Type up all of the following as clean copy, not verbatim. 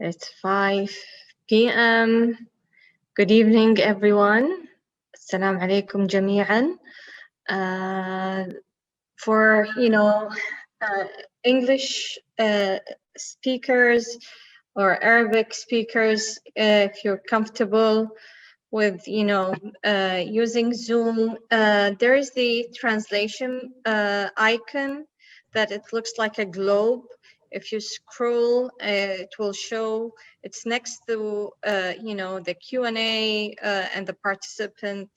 It's 5 p.m. Good evening, everyone. Assalamu alaikum jami'an. For, English speakers or Arabic speakers, if you're comfortable with, using Zoom, there is the translation icon that it looks like a globe. If you scroll, it will show, it's next to, the Q&A and the participant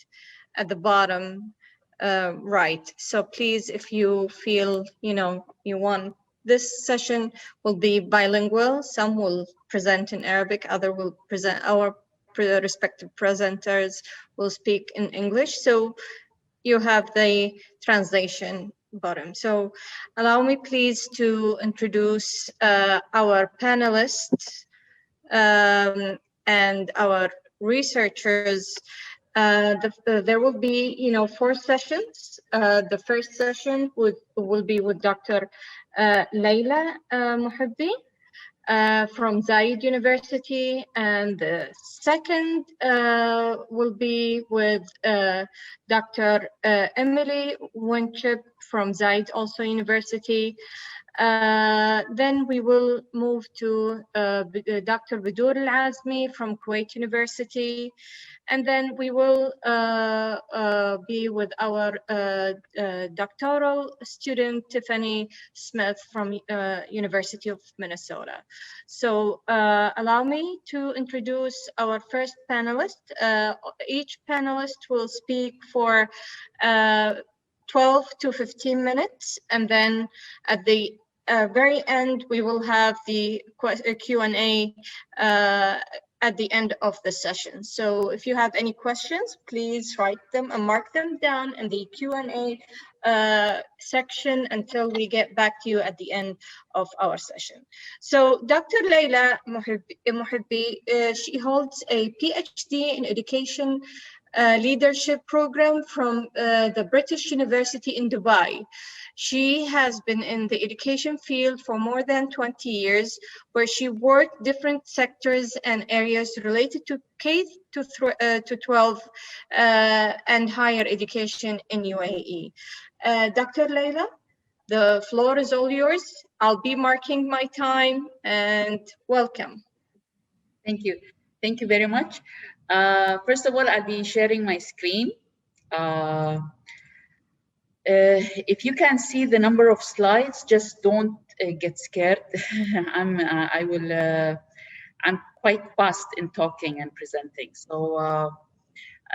at the bottom right. So please, if you feel, you want, this session will be bilingual. Some will present in Arabic, other will present, our respective presenters will speak in English. So you have the translation bottom. So allow me please to introduce our panelists and our researchers. There will be, 4 sessions. The first session will be with Dr. Laila Mohebi from Zayed University, and the second will be with Dr. Emily Winchip from Zayed also University. Then we will move to Dr. Bedoor Alazemi from Kuwait University. And then we will be with our doctoral student, Tiffany Smith from University of Minnesota. So allow me to introduce our first panelist. Each panelist will speak for 12 to 15 minutes. And then at the very end, we will have the Q&A at the end of the session. So if you have any questions, please write them and mark them down in the Q&A section until we get back to you at the end of our session. So Dr. Laila Mohebi, she holds a PhD in Education Leadership Program from the British University in Dubai. She has been in the education field for more than 20 years, where she worked different sectors and areas related to K to 12 and higher education in UAE. Dr. Laila, the floor is all yours. I'll be marking my time, and welcome. Thank you. Thank you very much. First of all, I'll be sharing my screen. If you can see the number of slides, just don't get scared. I'm quite fast in talking and presenting. So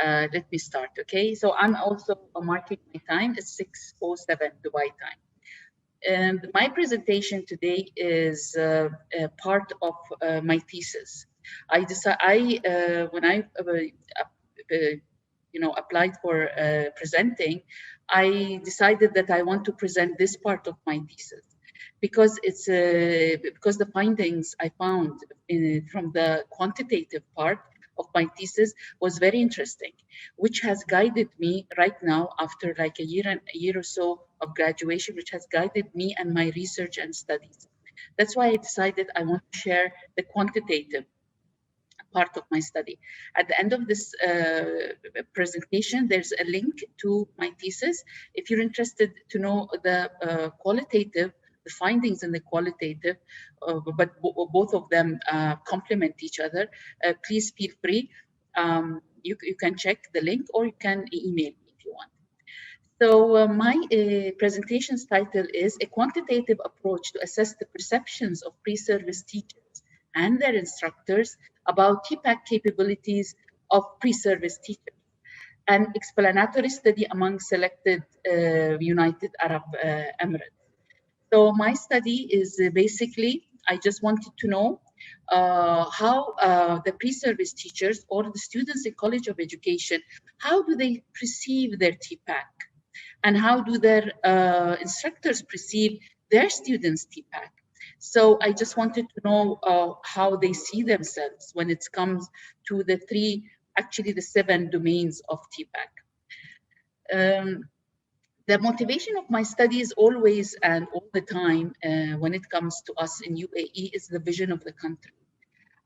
let me start, okay? So I'm also marking my time. It's 6:07 Dubai time. And my presentation today is part of my thesis. When I applied for presenting, I decided that I want to present this part of my thesis because it's because the findings I found from the quantitative part of my thesis was very interesting, which has guided me right now after like a year or so of graduation, which has guided me and my research and studies. That's why I decided I want to share the quantitative part of my study. At the end of this presentation, there's a link to my thesis. If you're interested to know the qualitative, the findings in the qualitative, but both of them complement each other, please feel free. You can check the link or you can email me if you want. So my presentation's title is A Quantitative Approach to Assess the Perceptions of Pre-Service Teachers and their instructors about TPACK capabilities of pre-service teachers, an explanatory study among selected United Arab Emirates. So my study is basically, I just wanted to know how the pre-service teachers or the students in College of Education, how do they perceive their TPACK? And how do their instructors perceive their students' TPACK? So I just wanted to know how they see themselves when it comes to the the 7 domains of TPACK. The motivation of my studies always and all the time when it comes to us in UAE is the vision of the country.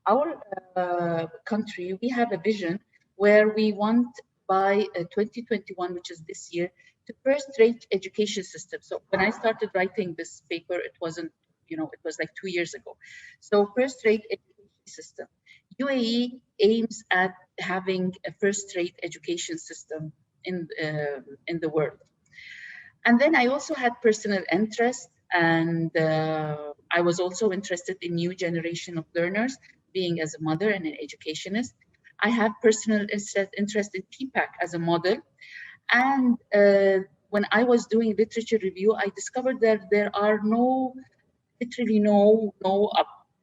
Our country, we have a vision where we want by 2021, which is this year, to first-rate education system. So when I started writing this paper, it wasn't, it was like 2 years ago. So first-rate education system. UAE aims at having a first-rate education system in the world. And then I also had personal interest, and I was also interested in new generation of learners, being as a mother and an educationist. I have personal interest in TPACK as a model. And when I was doing literature review, I discovered that there are literally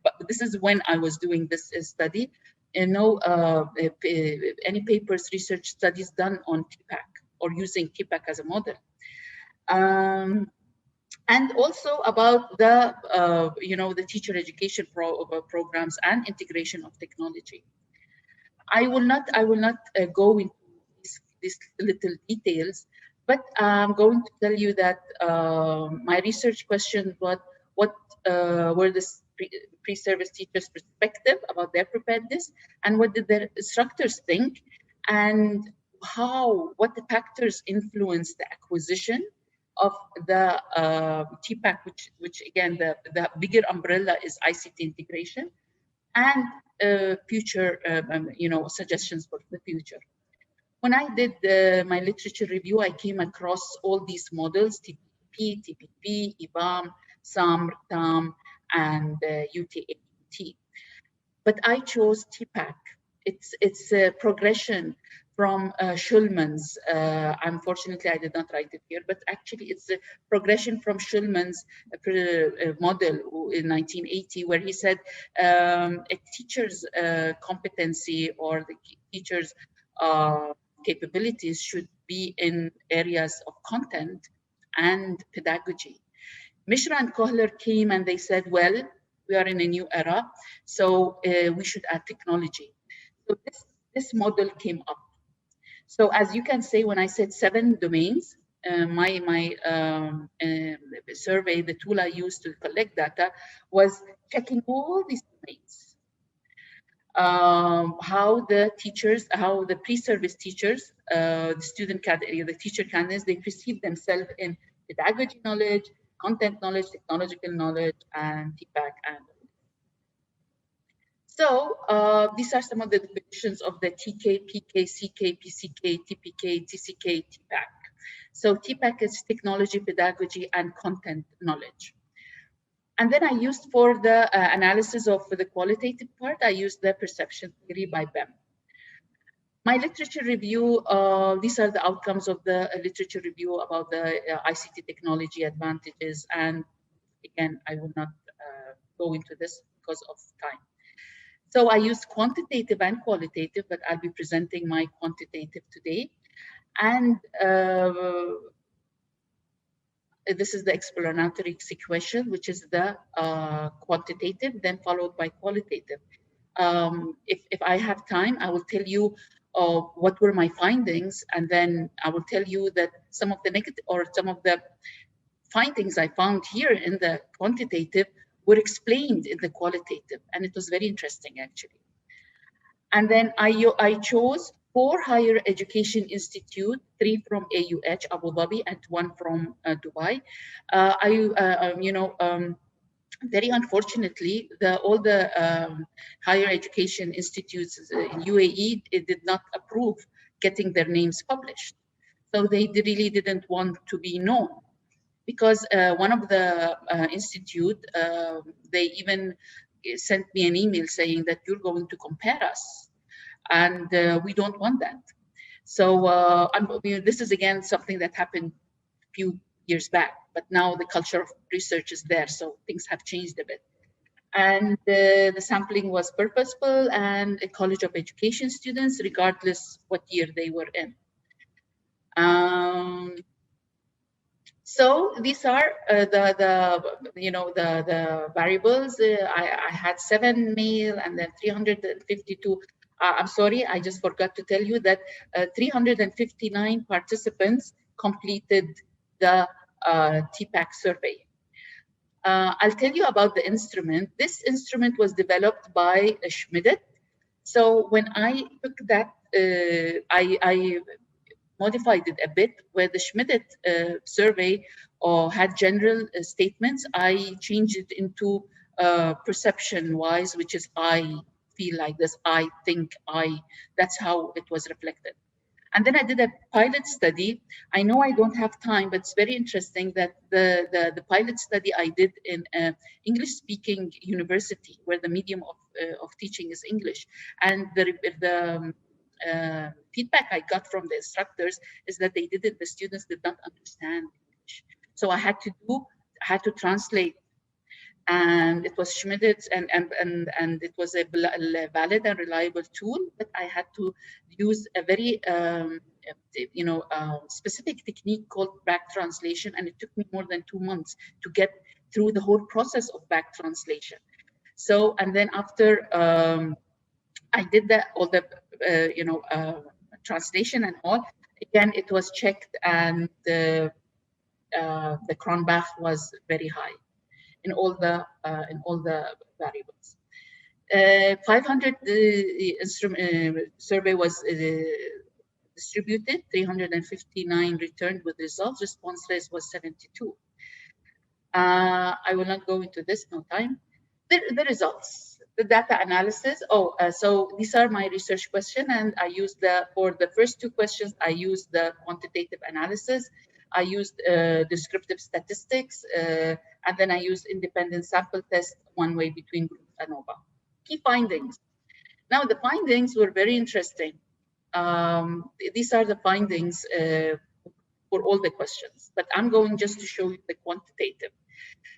but this is when I was doing this study, any papers, research studies done on TPACK or using TPACK as a model. And also about the teacher education programs and integration of technology. I will not go into these little details, but I'm going to tell you that my research question was what were the pre-service teachers' perspective about their preparedness, and what did their instructors think, and what the factors influence the acquisition of the TPACK, which again, the bigger umbrella is ICT integration, and future, suggestions for the future. When I did my literature review, I came across all these models, TPP, IBAM, SAM, TAM, and UTAT. But I chose TPACK. It's a progression from Schulman's. Unfortunately, I did not write it here, but actually it's a progression from Schulman's model in 1980, where he said a teacher's competency or the teacher's capabilities should be in areas of content and pedagogy. Mishra and Kohler came and they said, well, we are in a new era, so we should add technology. So this model came up. So as you can say, when I said 7 domains, my survey, the tool I used to collect data, was checking all these domains. How the pre-service teachers, the teacher candidates, they perceive themselves in pedagogy knowledge, content knowledge, technological knowledge, and TPACK. So these are some of the definitions of the TK, PK, CK, PCK, TPK, TCK, TPACK. So TPACK is technology, pedagogy, and content knowledge. And then I used for the analysis of the qualitative part, I used the perception theory by BEM. My literature review, these are the outcomes of the literature review about the ICT technology advantages. And again, I will not go into this because of time. So I used quantitative and qualitative, but I'll be presenting my quantitative today. And this is the explanatory sequential, which is the quantitative, then followed by qualitative. If I have time, I will tell you what were my findings, and then I will tell you that some of the negative or some of the findings I found here in the quantitative were explained in the qualitative, and it was very interesting actually. And then I chose 4 higher education institutes, 3 from AUH, Abu Dhabi, and 1 from Dubai. Very unfortunately, all the higher education institutes in UAE did not approve getting their names published. So they really didn't want to be known, because one of the institute, they even sent me an email saying that you're going to compare us, and we don't want that. So this is again something that happened a few years back, but now the culture of research is there, so things have changed a bit. And the sampling was purposeful and a College of Education students, regardless what year they were in. So these are the variables. I had 7 male and then 352. I'm sorry, I just forgot to tell you that 359 participants completed the TPACK survey. I'll tell you about the instrument. This instrument was developed by Schmidt. So when I took that, I modified it a bit, where the Schmidt survey had general statements. I changed it into perception-wise, which is I feel like this, I think I. That's how it was reflected. And then I did a pilot study. I know I don't have time, but it's very interesting that the pilot study I did in English-speaking university, where the medium of teaching is English, and the feedback I got from the instructors is that they didn't. The students did not understand English, so I had to translate, and it was Schmidt's, and it was a valid and reliable tool, but I had to use a very specific technique called back translation, and it took me more than 2 months to get through the whole process of back translation. So, and then after I did all the translation and all, again it was checked, and the Cronbach was very high in all the variables. 500 survey was distributed. 359 returned with results. Response rate was 72. I will not go into this, no time. The results, the data analysis. So these are my research questions, and I used for the first 2 questions, I used the quantitative analysis. I used descriptive statistics, and then I used independent sample test, one way between groups ANOVA. Key findings. Now the findings were very interesting. These are the findings for all the questions, but I'm going just to show you the quantitative.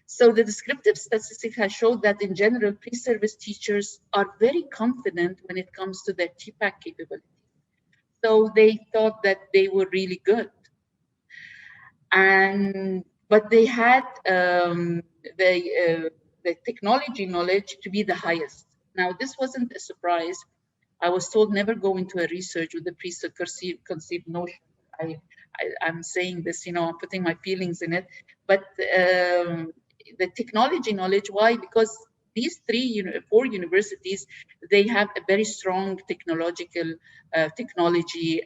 So the descriptive statistics has showed that in general, pre-service teachers are very confident when it comes to their TPACK capabilities. So they thought that they were really good. But they had the technology knowledge to be the highest. Now, this wasn't a surprise. I was told never go into a research with the preconceived notion. I'm saying this, I'm putting my feelings in it. But the technology knowledge, why? Because these 4 universities, they have a very strong technology,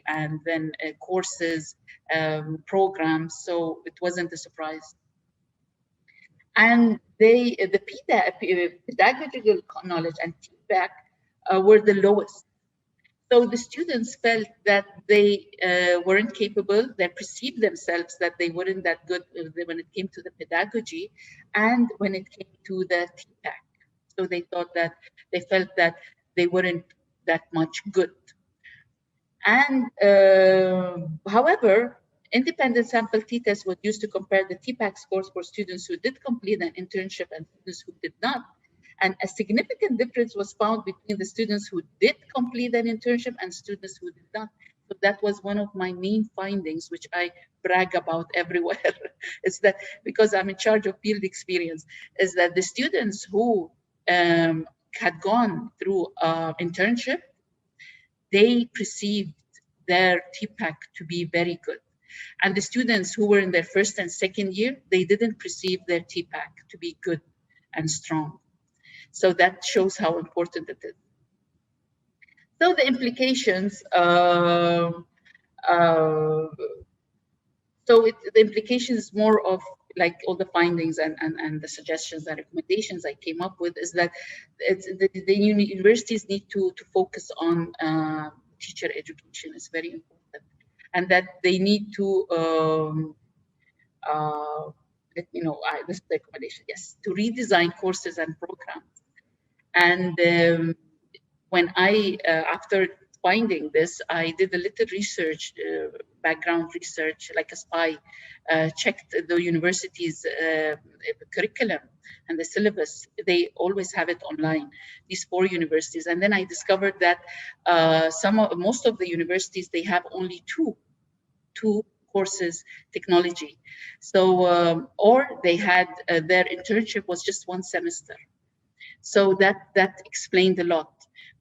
and then courses, programs. So it wasn't a surprise. And the pedagogical knowledge and TPACK were the lowest. So the students felt that they weren't capable, they perceived themselves that they weren't that good when it came to the pedagogy and when it came to the TPACK. So they thought that they felt that they weren't that much good. And however, independent sample t-test was used to compare the TPACK scores for students who did complete an internship and students who did not. And a significant difference was found between the students who did complete an internship and students who did not. So that was one of my main findings, which I brag about everywhere. Is that because I'm in charge of field experience, is that the students who had gone through internship, they perceived their TPACK to be very good. And the students who were in their first and second year, they didn't perceive their TPACK to be good and strong. So that shows how important it is. So the implications, the implications is more of like all the findings and the suggestions and recommendations I came up with is that the universities need to focus on teacher education. Is very important, and that they need to this is the recommendation, yes, to redesign courses and programs. And when I, after finding this, I did a little research, background research, like a spy, checked the university's curriculum and the syllabus. They always have it online, these 4 universities. And then I discovered that most of the universities, they have only two courses, technology. So, or they had, their internship was just 1 semester. So that explained a lot,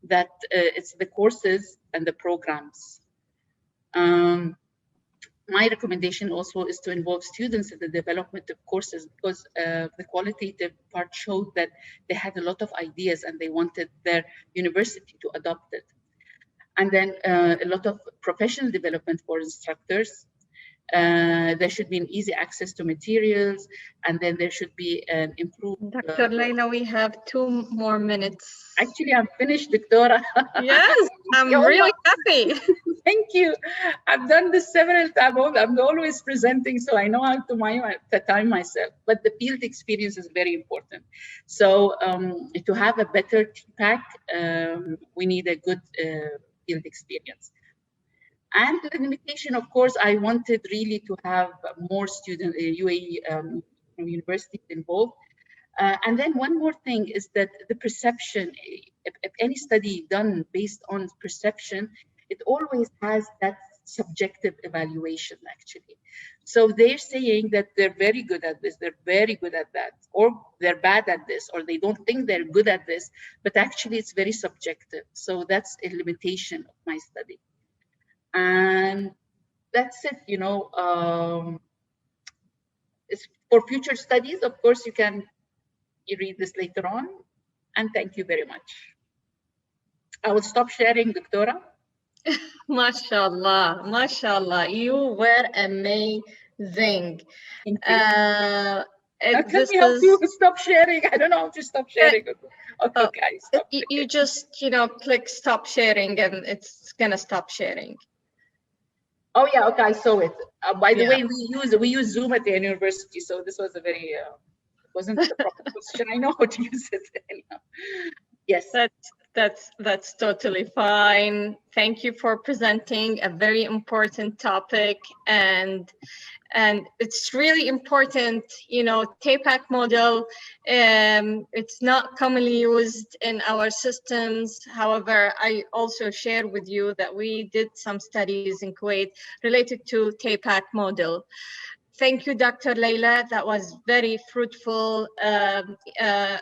that it's the courses and the programs. my recommendation also is to involve students in the development of courses, because the qualitative part showed that they had a lot of ideas and they wanted their university to adopt it. And then a lot of professional development for instructors. There should be an easy access to materials, and then there should be an improved... Dr. Laila, we have 2 more minutes. Actually, I'm finished, Doctora. Yes, I'm really happy. Thank you. I've done this several times. I'm always presenting, so I know how to time myself. But the field experience is very important. So to have a better TPACK, we need a good field experience. And the limitation, of course, I wanted really to have more students, UAE universities involved. And then one more thing is that the perception, if any study done based on perception, it always has that subjective evaluation, actually. So they're saying that they're very good at this, they're very good at that, or they're bad at this, or they don't think they're good at this, but actually it's very subjective. So that's a limitation of my study. And that's it, you know. It's for future studies, of course, you can read this later on. And thank you very much. I will stop sharing, Doctora. MashaAllah, MashaAllah, you were amazing. Thank you. Now, let me help you stop sharing. I don't know how to stop sharing. Okay, stop. You just, you know, click stop sharing and it's gonna stop sharing. Oh yeah, okay, I saw it. By the way, we use Zoom at the university, so this was a very wasn't the proper question. I know how to use it anyhow. Yes. That's totally fine. Thank you for presenting a very important topic, and it's really important, you know, TPACK model. It's not commonly used in our systems. However, I also share with you that we did some studies in Kuwait related to TPACK model. Thank you, Dr. Laila. That was very fruitful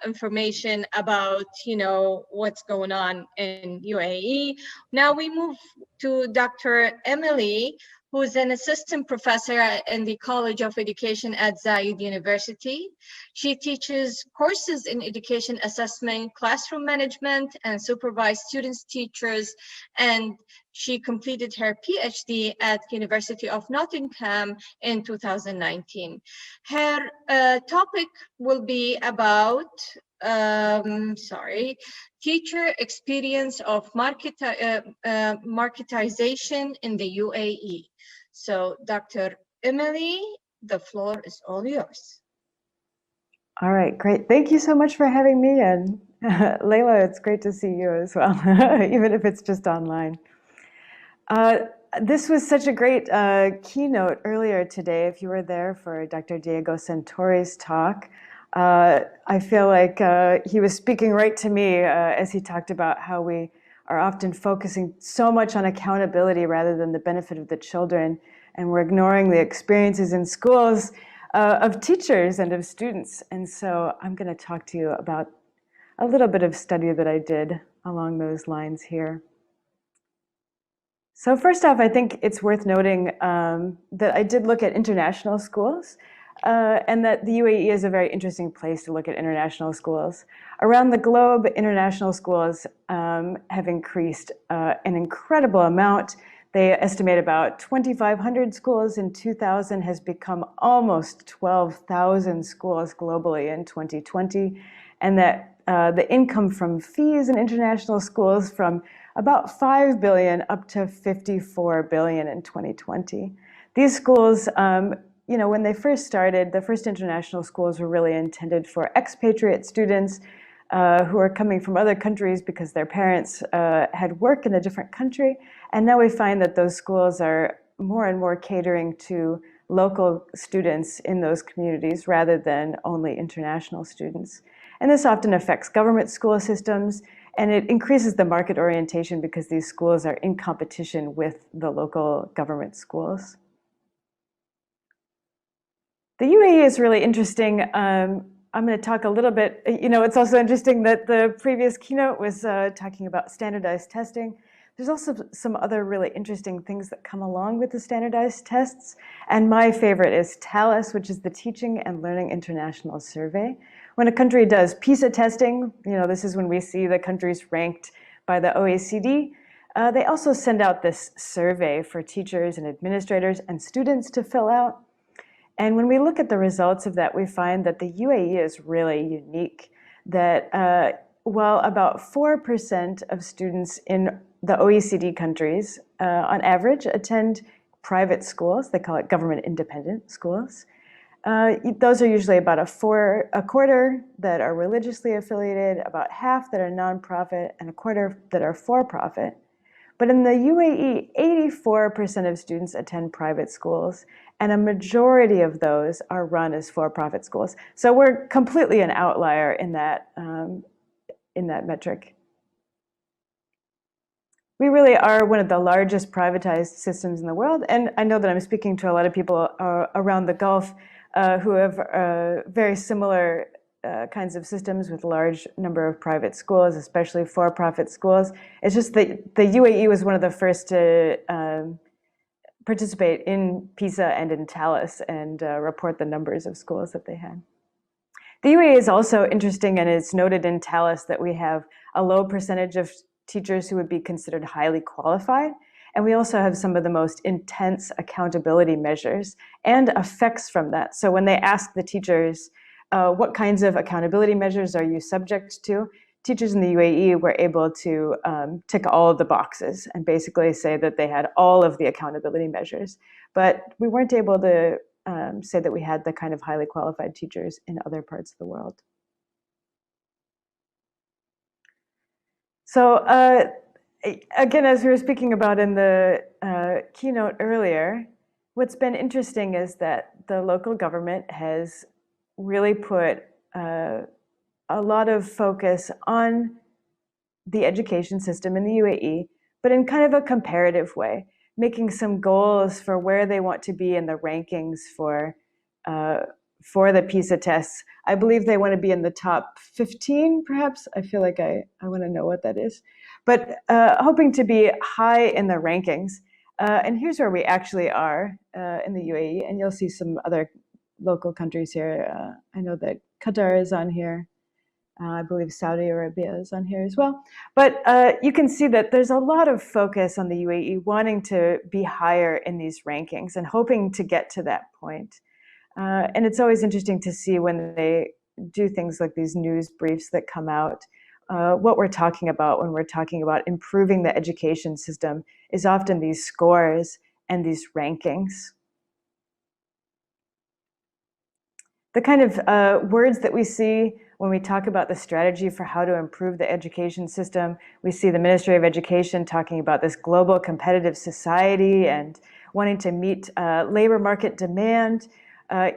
information about, you know, what's going on in UAE. Now we move to Dr. Emily, who is an assistant professor in the College of Education at Zayed University. She teaches courses in education assessment, classroom management, and supervised students, teachers, and she completed her PhD at University of Nottingham in 2019. Her topic will be about teacher experience of marketization in the UAE. So Dr. Emily, the floor is all yours. All right, great. Thank you so much for having me. And Laila, it's great to see you as well, even if it's just online. This was such a great keynote earlier today. If you were there for Dr. Diego Santori's talk, I feel like he was speaking right to me as he talked about how we are often focusing so much on accountability rather than the benefit of the children, and we're ignoring the experiences in schools of teachers and of students. And so I'm going to talk to you about a little bit of study that I did along those lines here. So first off, I think it's worth noting that I did look at international schools, and that the UAE is a very interesting place to look at international schools. Around the globe, international schools have increased an incredible amount. They estimate about 2,500 schools in 2000 has become almost 12,000 schools globally in 2020, and that the income from fees in international schools from about 5 billion up to 54 billion in 2020. These schools, you know, when they first started, the first international schools were really intended for expatriate students who are coming from other countries because their parents had work in a different country. And now we find that those schools are more and more catering to local students in those communities rather than only international students. And this often affects government school systems, and it increases the market orientation because these schools are in competition with the local government schools. The UAE is really interesting. I'm going to talk a little bit, you know, it's also interesting that the previous keynote was talking about standardized testing. There's also some other really interesting things that come along with the standardized tests. And my favorite is TALIS, which is the Teaching and Learning International Survey. When a country does PISA testing, this is when we see the countries ranked by the OECD. They also send out this survey for teachers and administrators and students to fill out. And when we look at the results of that, we find that the UAE is really unique, that while about 4% of students in the OECD countries, on average, attend private schools. They call it government independent schools. Those are usually about a quarter that are religiously affiliated, about half that are nonprofit, and a quarter that are for-profit. But in the UAE, 84% of students attend private schools, and a majority of those are run as for-profit schools. So we're completely an outlier in that metric. We really are one of the largest privatized systems in the world, and I know that I'm speaking to a lot of people around the Gulf who have very similar kinds of systems with a large number of private schools, especially for-profit schools. It's just that the UAE was one of the first to participate in PISA and in TALIS and report the numbers of schools that they had. The UAE is also interesting, and it's noted in TALIS that we have a low percentage of teachers who would be considered highly qualified. And we also have some of the most intense accountability measures and effects from that. So when they ask the teachers, what kinds of accountability measures are you subject to? Teachers in the UAE were able to tick all of the boxes and basically say that they had all of the accountability measures. But we weren't able to say that we had the kind of highly qualified teachers in other parts of the world. So again, as we were speaking about in the keynote earlier, what's been interesting is that the local government has really put a lot of focus on the education system in the UAE, but in kind of a comparative way, making some goals for where they want to be in the rankings for the PISA tests. I believe they want to be in the top 15, perhaps. I feel like I want to know what that is. But hoping to be high in the rankings. And here's where we actually are in the UAE. And you'll see some other local countries here. I know that Qatar is on here. I believe Saudi Arabia is on here as well. But you can see that there's a lot of focus on the UAE wanting to be higher in these rankings and hoping to get to that point. And it's always interesting to see when they do things like these news briefs that come out. What we're talking about when we're talking about improving the education system is often these scores and these rankings. The kind of words that we see when we talk about the strategy for how to improve the education system, we see the Ministry of Education talking about this global competitive society and wanting to meet labor market demand.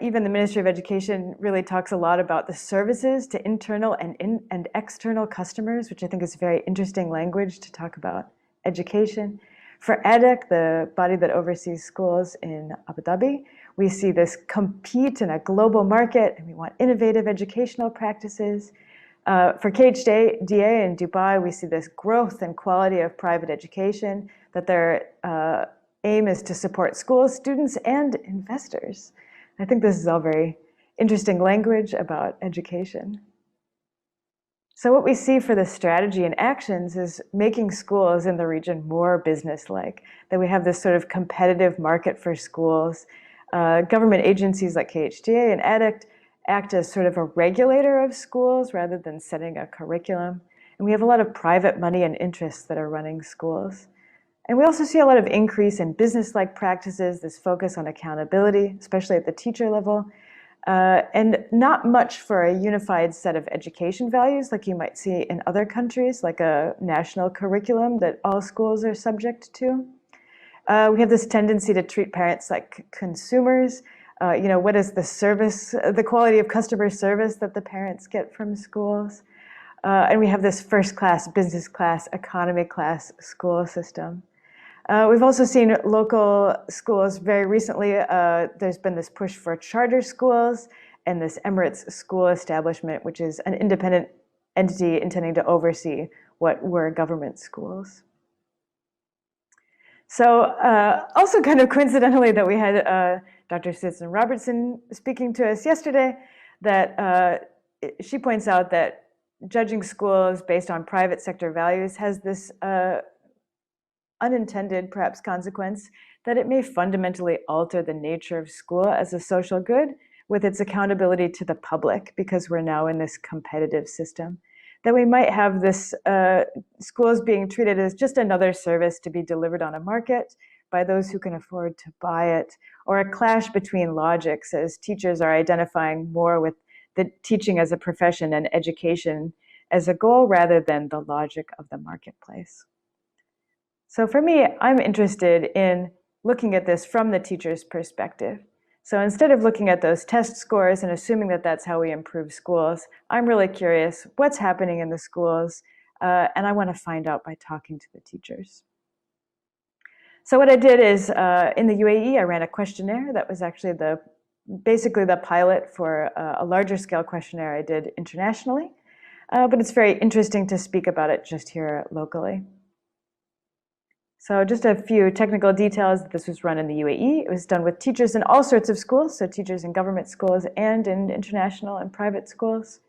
Even the Ministry of Education really talks a lot about the services to internal and external customers, which I think is very interesting language to talk about education. For EDEC, the body that oversees schools in Abu Dhabi, we see this compete in a global market, and we want innovative educational practices. For KHDA in Dubai, we see this growth and quality of private education, that their aim is to support schools, students, and investors. I think this is all very interesting language about education. So what we see for the strategy and actions is making schools in the region more business-like, that we have this sort of competitive market for schools. Government agencies like KHDA and ADDICT act as sort of a regulator of schools rather than setting a curriculum. And we have a lot of private money and interests that are running schools. And we also see a lot of increase in business-like practices, this focus on accountability, especially at the teacher level, and not much for a unified set of education values like you might see in other countries, like a national curriculum that all schools are subject to. We have this tendency to treat parents like consumers. What is the service, the quality of customer service that the parents get from schools? And we have this first class, business class, economy class school system. We've also seen local schools very recently. There's been this push for charter schools and this Emirates school establishment, which is an independent entity intending to oversee what were government schools. So also kind of coincidentally that we had Dr. Susan Robertson speaking to us yesterday, that she points out that judging schools based on private sector values has this unintended, perhaps, consequence that it may fundamentally alter the nature of school as a social good with its accountability to the public, because we're now in this competitive system. That we might have this schools being treated as just another service to be delivered on a market by those who can afford to buy it, or a clash between logics as teachers are identifying more with the teaching as a profession and education as a goal rather than the logic of the marketplace. So for me, I'm interested in looking at this from the teacher's perspective. So instead of looking at those test scores and assuming that that's how we improve schools, I'm really curious what's happening in the schools, and I want to find out by talking to the teachers. So what I did is, in the UAE, I ran a questionnaire that was actually basically the pilot for a larger scale questionnaire I did internationally, but it's very interesting to speak about it just here locally. So just a few technical details. This was run in the UAE. It was done with teachers in all sorts of schools, so teachers in government schools and in international and private schools.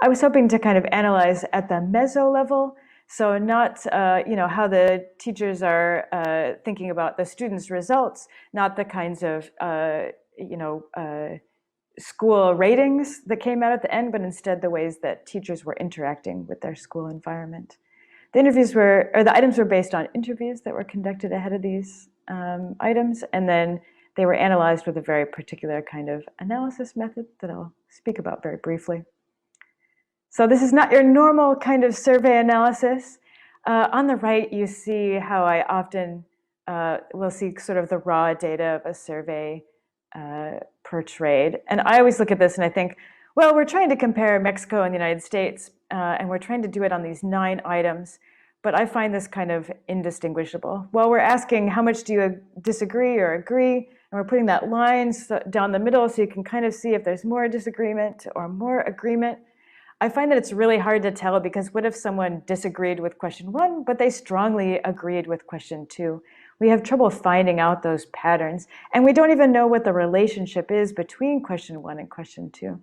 I was hoping to kind of analyze at the meso level, so not how the teachers are thinking about the students' results, not the kinds of school ratings that came out at the end, but instead the ways that teachers were interacting with their school environment. The items were based on interviews that were conducted ahead of these items, and then they were analyzed with a very particular kind of analysis method that I'll speak about very briefly. So this is not your normal kind of survey analysis. On the right, you see how I often will see sort of the raw data of a survey portrayed. And I always look at this and I think, well, we're trying to compare Mexico and the United States, and we're trying to do it on these 9 items, but I find this kind of indistinguishable. Well, we're asking how much do you disagree or agree, and we're putting that line down the middle so you can kind of see if there's more disagreement or more agreement. I find that it's really hard to tell, because what if someone disagreed with question 1, but they strongly agreed with question 2? We have trouble finding out those patterns, and we don't even know what the relationship is between question 1 and question 2.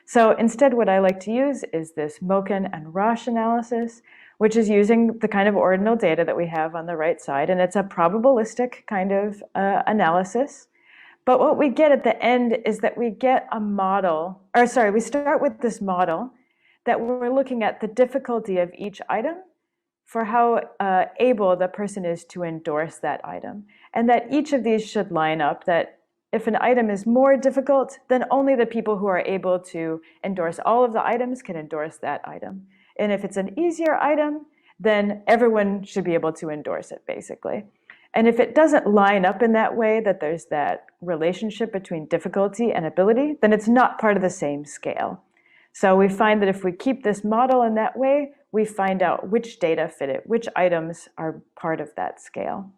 So instead, what I like to use is this Moken and Roche analysis, which is using the kind of ordinal data that we have on the right side, and it's a probabilistic kind of analysis. But what we get at the end is that we get a model, we start with this model that we're looking at the difficulty of each item for how able the person is to endorse that item. And that each of these should line up, that if an item is more difficult, then only the people who are able to endorse all of the items can endorse that item. And if it's an easier item, then everyone should be able to endorse it, basically. And if it doesn't line up in that way, that there's that relationship between difficulty and ability, then it's not part of the same scale. So we find that if we keep this model in that way, we find out which data fit it, which items are part of that scale.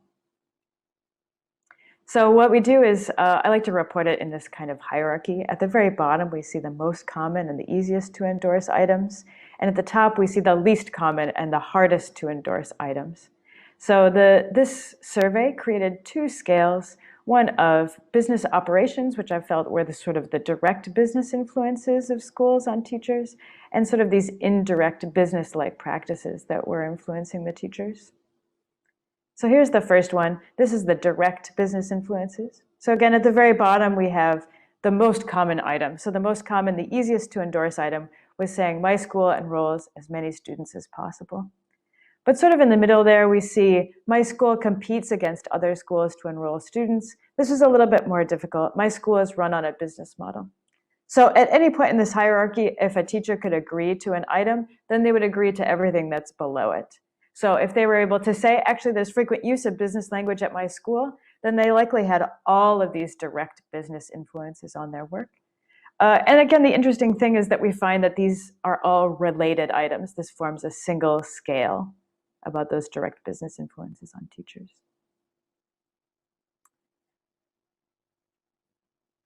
So what we do is, I like to report it in this kind of hierarchy. At the very bottom, we see the most common and the easiest to endorse items. And at the top, we see the least common and the hardest to endorse items. So this survey created 2 scales, one of business operations, which I felt were the direct business influences of schools on teachers, and sort of these indirect business-like practices that were influencing the teachers. So here's the first one. This is the direct business influences. So again, at the very bottom, we have the most common item. So the most common, the easiest to endorse item was saying, my school enrolls as many students as possible. But sort of in the middle there, we see my school competes against other schools to enroll students. This is a little bit more difficult. My school is run on a business model. So at any point in this hierarchy, if a teacher could agree to an item, then they would agree to everything that's below it. So if they were able to say, actually, there's frequent use of business language at my school, then they likely had all of these direct business influences on their work. And again, the interesting thing is that we find that these are all related items. This forms a single scale about those direct business influences on teachers.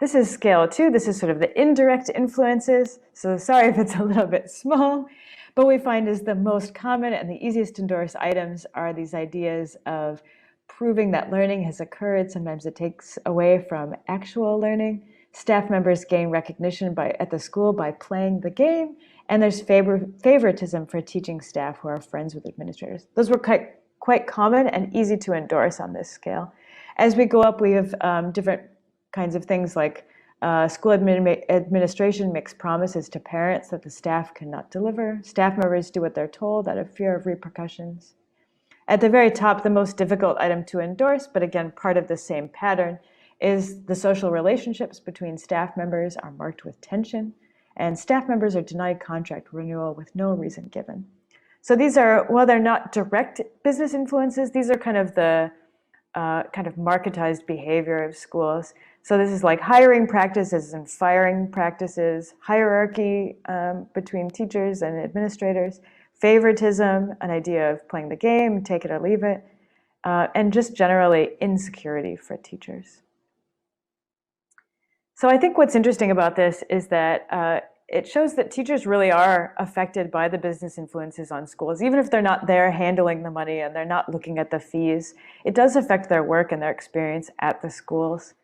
This is scale 2. This is sort of the indirect influences. So sorry if it's a little bit small, but we find is the most common and the easiest to endorse items are these ideas of proving that learning has occurred. Sometimes it takes away from actual learning. Staff members gain recognition at the school by playing the game, and there's favoritism for teaching staff who are friends with administrators. Those were quite common and easy to endorse on this scale. As we go up, we have different kinds of things like school administration makes promises to parents that the staff cannot deliver. Staff members do what they're told out of fear of repercussions. At the very top, the most difficult item to endorse, but again, part of the same pattern, is the social relationships between staff members are marked with tension, and staff members are denied contract renewal with no reason given. So these are, while they're not direct business influences, these are kind of the marketized behavior of schools. So this is like hiring practices and firing practices, hierarchy between teachers and administrators, favoritism, an idea of playing the game, take it or leave it, and just generally insecurity for teachers. So I think what's interesting about this is that it shows that teachers really are affected by the business influences on schools. Even if they're not there handling the money and they're not looking at the fees, it does affect their work and their experience at the schools.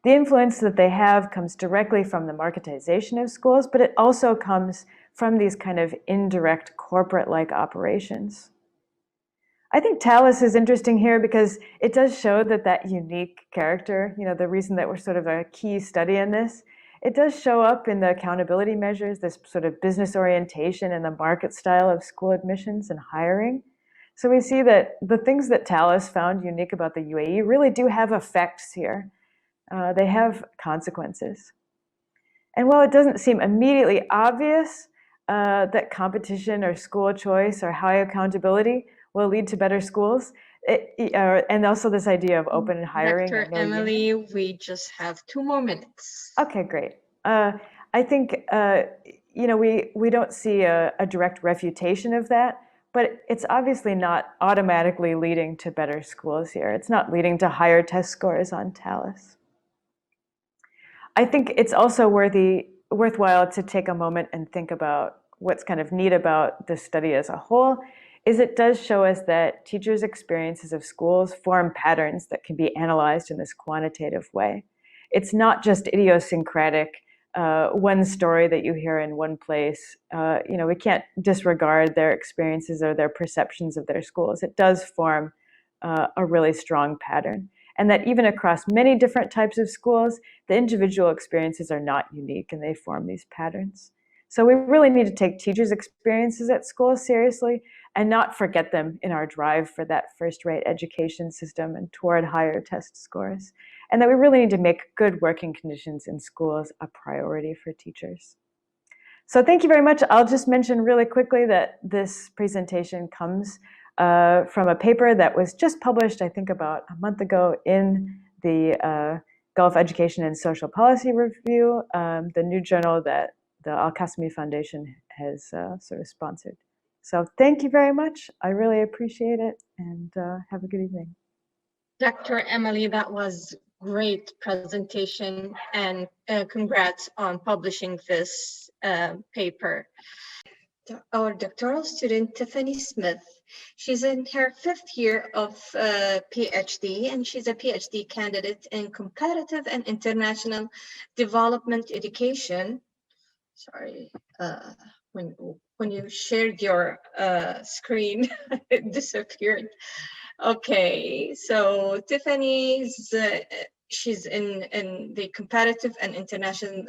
The influence that they have comes directly from the marketization of schools, but it also comes from these kind of indirect corporate-like operations. I think Tallis is interesting here because it does show that unique character, the reason that we're sort of a key study in this, it does show up in the accountability measures, this sort of business orientation and the market style of school admissions and hiring. So we see that the things that Tallis found unique about the UAE really do have effects here. They have consequences. And while it doesn't seem immediately obvious that competition or school choice or high accountability will lead to better schools, and also this idea of open hiring. Dr. Emily, we just have 2 more minutes. Okay, great. I think we don't see a direct refutation of that, but it's obviously not automatically leading to better schools here. It's not leading to higher test scores on Tallis. I think it's also worthwhile to take a moment and think about what's kind of neat about this study as a whole, is it does show us that teachers' experiences of schools form patterns that can be analyzed in this quantitative way. It's not just idiosyncratic, one story that you hear in one place. We can't disregard their experiences or their perceptions of their schools. It does form a really strong pattern. And that even across many different types of schools, the individual experiences are not unique and they form these patterns. So we really need to take teachers' experiences at school seriously and not forget them in our drive for that first-rate education system and toward higher test scores. And that we really need to make good working conditions in schools a priority for teachers. So thank you very much. I'll just mention really quickly that this presentation comes from a paper that was just published, I think about a month ago, in the Gulf Education and Social Policy Review, the new journal that the Alhashem Foundation has sort of sponsored. So thank you very much. I really appreciate it, and have a good evening. Dr. Emily, that was great presentation, and congrats on publishing this paper. Our doctoral student, Tiffany Smith, she's in her 5th year of PhD, and she's a PhD candidate in Comparative and International Development Education. Sorry, when you shared your screen, it disappeared. Okay, so Tiffany's she's in the Comparative and International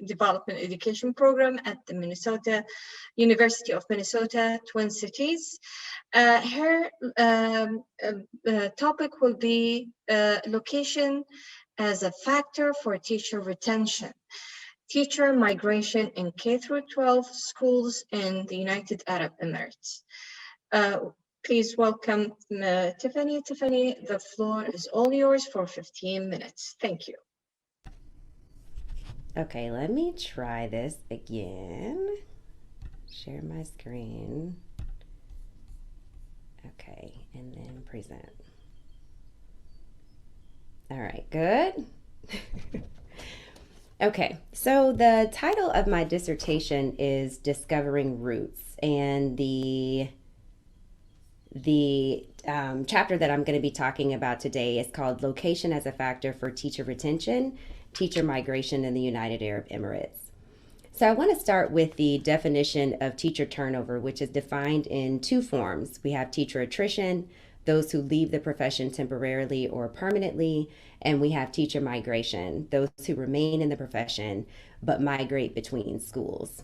Development Education Program at the University of Minnesota, Twin Cities. Her topic will be location as a factor for teacher retention. Teacher migration in K-12 schools in the United Arab Emirates. Please welcome Tiffany. Tiffany, the floor is all yours for 15 minutes. Thank you. Okay, let me try this again. Share my screen. Okay, and then present. All right, good. Okay, so the title of my dissertation is Discovering Roots, and the chapter that I'm going to be talking about today is called Location as a Factor for Teacher Retention, Teacher Migration in the United Arab Emirates. So I want to start with the definition of teacher turnover, which is defined in two forms. We have teacher attrition, those who leave the profession temporarily or permanently, and we have teacher migration, those who remain in the profession but migrate between schools.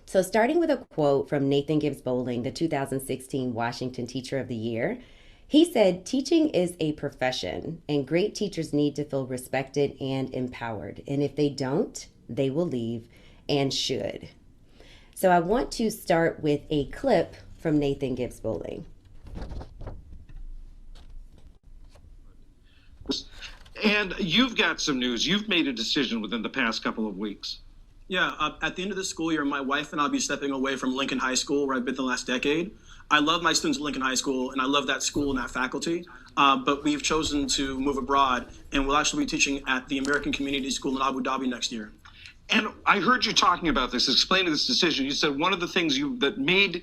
So starting with a quote from Nathan Gibbs Bowling, the 2016 Washington Teacher of the Year, he said, "Teaching is a profession, and great teachers need to feel respected and empowered. And if they don't, they will leave, and should." So I want to start with a clip from Nathan Gibbs Bowling. And you've got some news. You've made a decision within the past couple of weeks. Yeah, at the end of the school year, my wife and I'll be stepping away from Lincoln High School, where I've been the last decade. I love my students at Lincoln High School, and I love that school and that faculty. But we've chosen to move abroad, and we'll actually be teaching at the American Community School in Abu Dhabi next year. And I heard you talking about this, explaining this decision. You said one of the things that made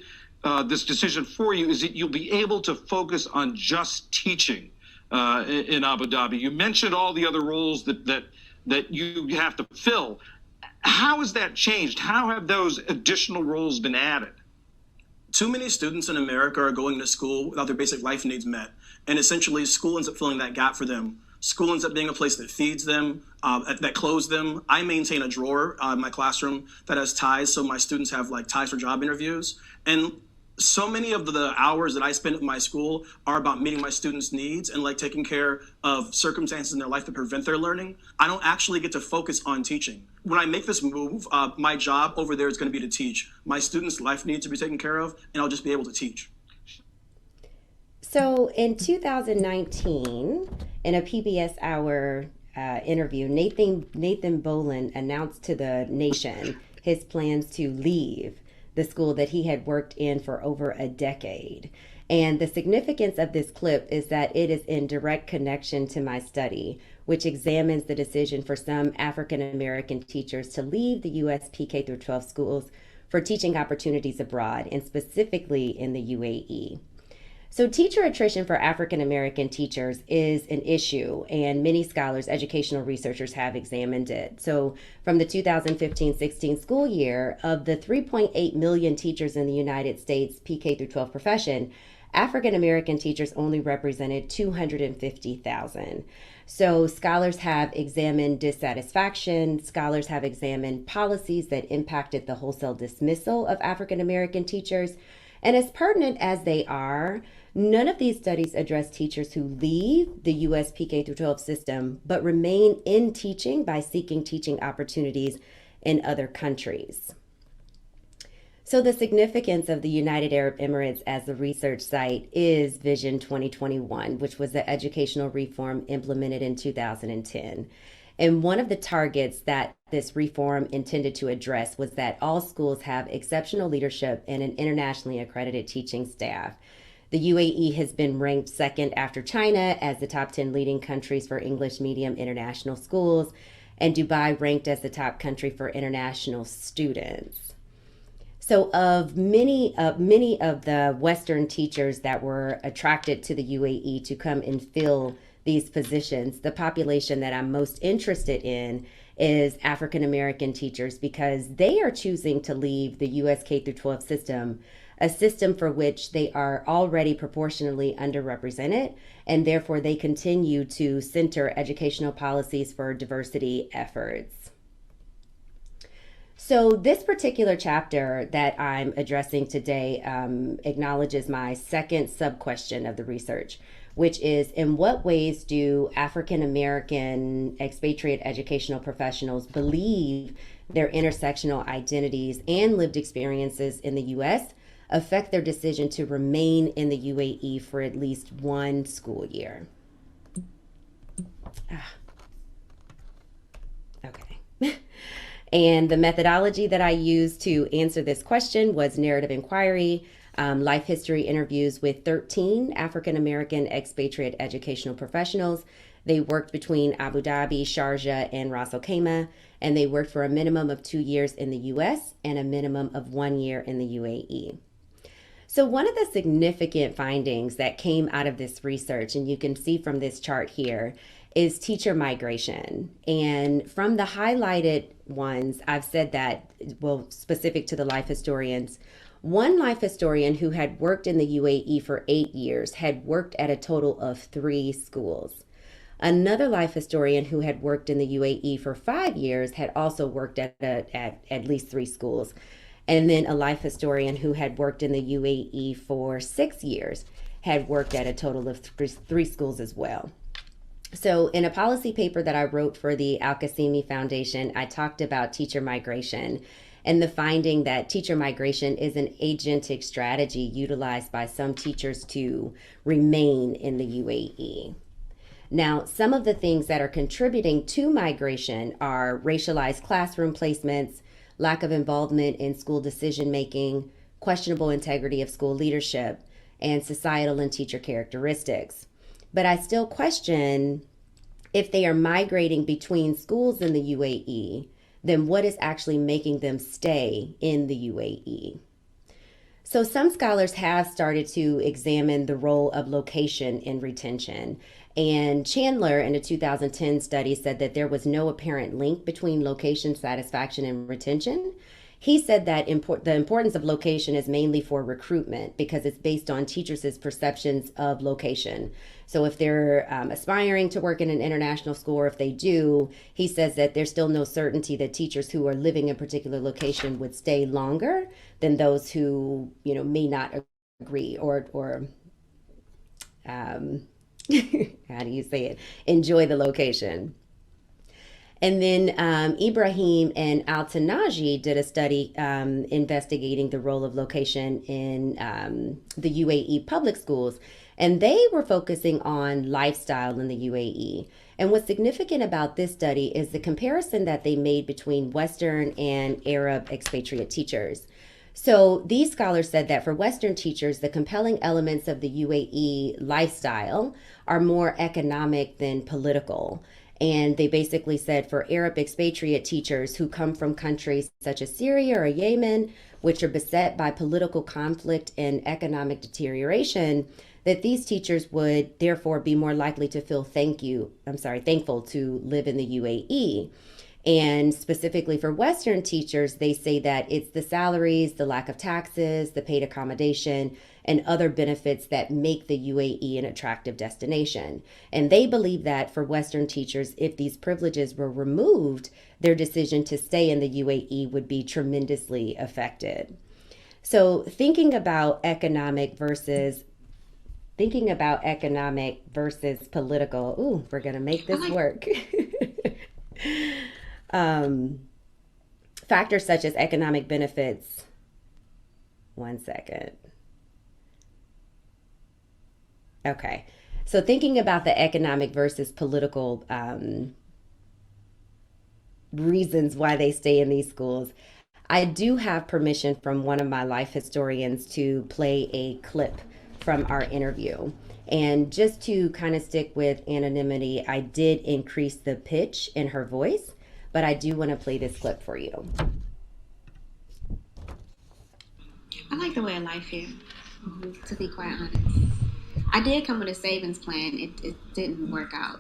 this decision for you is that you'll be able to focus on just teaching in Abu Dhabi. You mentioned all the other roles that you have to fill. How has that changed? How have those additional roles been added? Too many students in America are going to school without their basic life needs met. And essentially, school ends up filling that gap for them. School ends up being a place that feeds them, that clothes them. I maintain a drawer in my classroom that has ties, so my students have like ties for job interviews. And so many of the hours that I spend at my school are about meeting my students' needs and like taking care of circumstances in their life that prevent their learning. I don't actually get to focus on teaching. When I make this move, my job over there is going to be to teach. My students' life needs to be taken care of, and I'll just be able to teach. So in 2019, in a PBS Hour interview, Nathan Boland announced to the nation his plans to leave the school that he had worked in for over a decade. And the significance of this clip is that it is in direct connection to my study, which examines the decision for some African American teachers to leave the U.S. PK-12 schools for teaching opportunities abroad, and specifically in the UAE. So teacher attrition for African American teachers is an issue, and many scholars, educational researchers have examined it. So from the 2015-16 school year, of the 3.8 million teachers in the United States PK-12 profession, African American teachers only represented 250,000. So scholars have examined dissatisfaction, scholars have examined policies that impacted the wholesale dismissal of African American teachers, and as pertinent as they are, none of these studies address teachers who leave the U.S. PK-12 system but remain in teaching by seeking teaching opportunities in other countries. So the significance of the United Arab Emirates as the research site is Vision 2021, which was the educational reform implemented in 2010. And one of the targets that this reform intended to address was that all schools have exceptional leadership and an internationally accredited teaching staff. The UAE has been ranked second after China as the top 10 leading countries for English medium international schools, and Dubai ranked as the top country for international students. So of many of the Western teachers that were attracted to the UAE to come and fill these positions, the population that I'm most interested in is African American teachers, because they are choosing to leave the U.S. K-12 system, a system for which they are already proportionally underrepresented, and therefore they continue to center educational policies for diversity efforts. So this particular chapter that I'm addressing today acknowledges my second sub-question of the research, which is, in what ways do African American expatriate educational professionals believe their intersectional identities and lived experiences in the U.S. affect their decision to remain in the UAE for at least one school year? Okay. And the methodology that I used to answer this question was narrative inquiry, life history interviews with 13 African American expatriate educational professionals. They worked between Abu Dhabi, Sharjah, and Ras Al Khaimah, and they worked for a minimum of 2 years in the U.S. and a minimum of 1 year in the UAE. So one of the significant findings that came out of this research, and you can see from this chart here, is teacher migration. And from the highlighted ones, I've said that, well, specific to the life historians, one life historian who had worked in the UAE for 8 years had worked at a total of 3 schools. Another life historian who had worked in the UAE for 5 years had also worked at least 3 schools. And then a life historian who had worked in the UAE for 6 years had worked at a total of 3 schools as well. So in a policy paper that I wrote for the Alhashem Foundation, I talked about teacher migration and the finding that teacher migration is an agentic strategy utilized by some teachers to remain in the UAE. Now, some of the things that are contributing to migration are racialized classroom placements, lack of involvement in school decision-making, questionable integrity of school leadership, and societal and teacher characteristics. But I still question, if they are migrating between schools in the UAE, then what is actually making them stay in the UAE? So some scholars have started to examine the role of location in retention. And Chandler, in a 2010 study, said that there was no apparent link between location satisfaction and retention. He said that the importance of location is mainly for recruitment because it's based on teachers' perceptions of location. So if they're aspiring to work in an international school, or if they do, he says that there's still no certainty that teachers who are living in a particular location would stay longer than those who, may not agree or how do you say it? Enjoy the location. And then Ibrahim and Al-Tanaji did a study investigating the role of location in the UAE public schools. And they were focusing on lifestyle in the UAE. And what's significant about this study is the comparison that they made between Western and Arab expatriate teachers. So these scholars said that for Western teachers, the compelling elements of the UAE lifestyle are more economic than political. And they basically said for Arab expatriate teachers who come from countries such as Syria or Yemen, which are beset by political conflict and economic deterioration, that these teachers would therefore be more likely to feel thankful to live in the UAE. And specifically for Western teachers, they say that it's the salaries, the lack of taxes, the paid accommodation, and other benefits that make the UAE an attractive destination. And they believe that for Western teachers, if these privileges were removed, their decision to stay in the UAE would be tremendously affected. So thinking about economic versus political, we're going to make this work. Factors such as economic benefits. One second. Okay. So thinking about the economic versus political reasons why they stay in these schools, I do have permission from one of my life historians to play a clip from our interview. And just to kind of stick with anonymity, I did increase the pitch in her voice, but I do want to play this clip for you. I like the way of life here, to be quite honest. I did come with a savings plan. It didn't work out.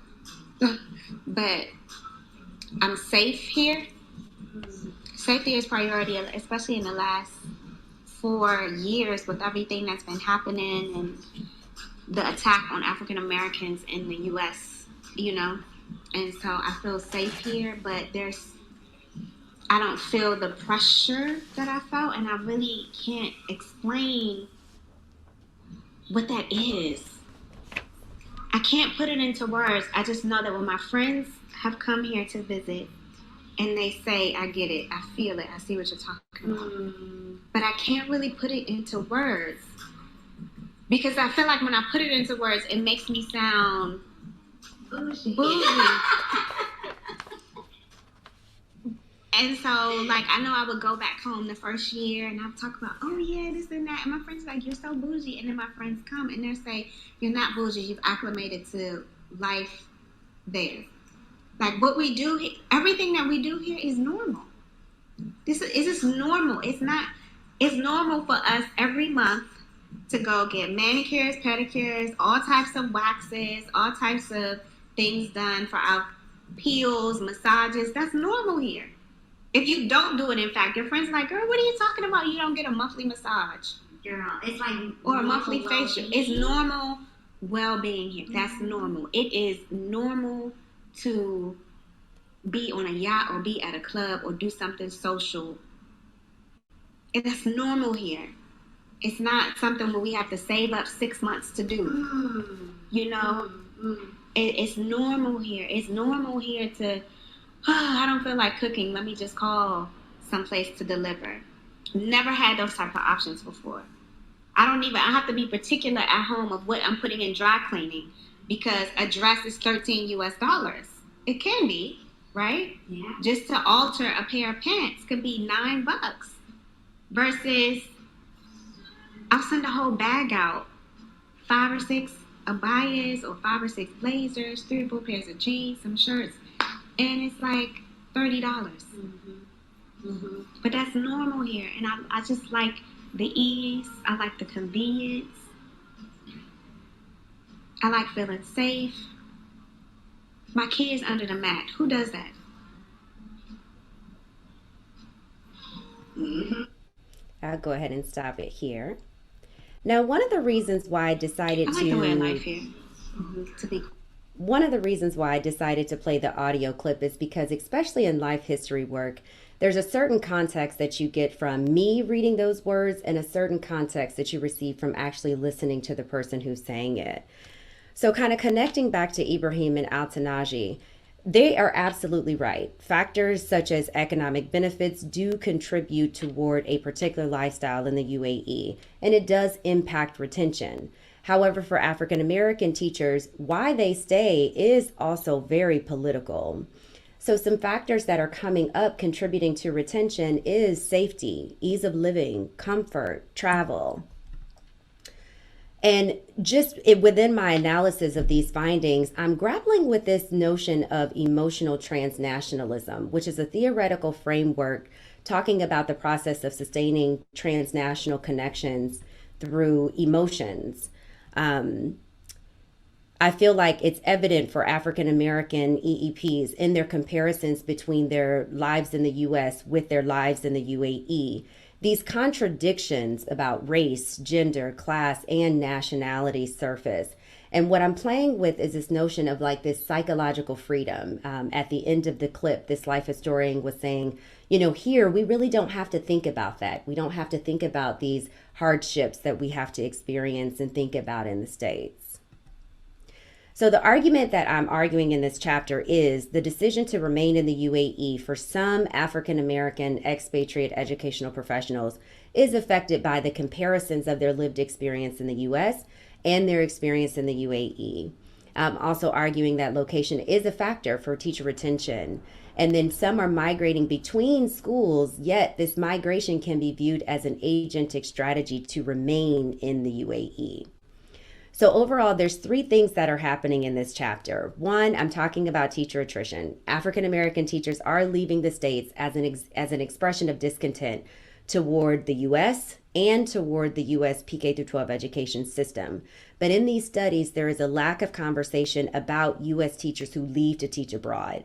But I'm safe here. Safety is priority, especially in the last 4 years with everything that's been happening and the attack on African Americans in the U.S., And so I feel safe here, but I don't feel the pressure that I felt, and I really can't explain what that is. I can't put it into words. I just know that when my friends have come here to visit and they say, I get it, I feel it, I see what you're talking about. But I can't really put it into words because I feel like when I put it into words, it makes me sound bougie. And so, I know I would go back home the first year and I'd talk about, oh yeah, this and that. And my friends are like, you're so bougie. And then my friends come and they'll say, you're not bougie. You've acclimated to life there. What we do, everything that we do here is normal. This is normal. It's normal for us every month to go get manicures, pedicures, all types of waxes, all types of things done for our peels, massages. That's normal here. If you don't do it, in fact, your friends are like, girl, what are you talking about? You don't get a monthly massage. Girl, it's like or a monthly well-being. facial. It's normal well-being here. That's normal. It is normal to be on a yacht or be at a club or do something social. And that's normal here. It's not something where we have to save up 6 months to do. You know, it's normal here. It's normal here to, I don't feel like cooking. Let me just call someplace to deliver. Never had those type of options before. I have to be particular at home of what I'm putting in dry cleaning because a dress is $13 US. It can be, right? Yeah. Just to alter a pair of pants could be $9 versus I'll send a whole bag out, 5 or 6 abayas or 5 or 6 blazers, 3 or 4 pairs of jeans, some shirts, and it's like $30. But that's normal here, and I just like the ease. I like the convenience. I like feeling safe. My kids under the mat. Who does that? I'll go ahead and stop it here. Now, one of the reasons why I decided I like the way of life here. One of the reasons why I decided to play the audio clip is because, especially in life history work, there's a certain context that you get from me reading those words and a certain context that you receive from actually listening to the person who's saying it. So kind of connecting back to Ibrahim and Al-Tanaji, they are absolutely right. Factors such as economic benefits do contribute toward a particular lifestyle in the UAE, and it does impact retention. However, for African American teachers, why they stay is also very political. So some factors that are coming up contributing to retention is safety, ease of living, comfort, travel. And just within my analysis of these findings, I'm grappling with this notion of emotional transnationalism, which is a theoretical framework talking about the process of sustaining transnational connections through emotions. I feel like it's evident for African American EEPs in their comparisons between their lives in the US with their lives in the UAE. These contradictions about race, gender, class, and nationality surface. And what I'm playing with is this notion of like this psychological freedom. At the end of the clip, this life historian was saying, you know, here we really don't have to think about that. We don't have to think about these hardships that we have to experience and think about in the States. So the argument that I'm arguing in this chapter is the decision to remain in the UAE for some African American expatriate educational professionals is affected by the comparisons of their lived experience in the US and their experience in the UAE. I'm also arguing that location is a factor for teacher retention. And then some are migrating between schools, yet this migration can be viewed as an agentic strategy to remain in the UAE. So overall, there's 3 things that are happening in this chapter. 1, I'm talking about teacher attrition. African American teachers are leaving the States as an expression of discontent toward the U.S. and toward the U.S. PK-12 education system. But in these studies, there is a lack of conversation about U.S. teachers who leave to teach abroad.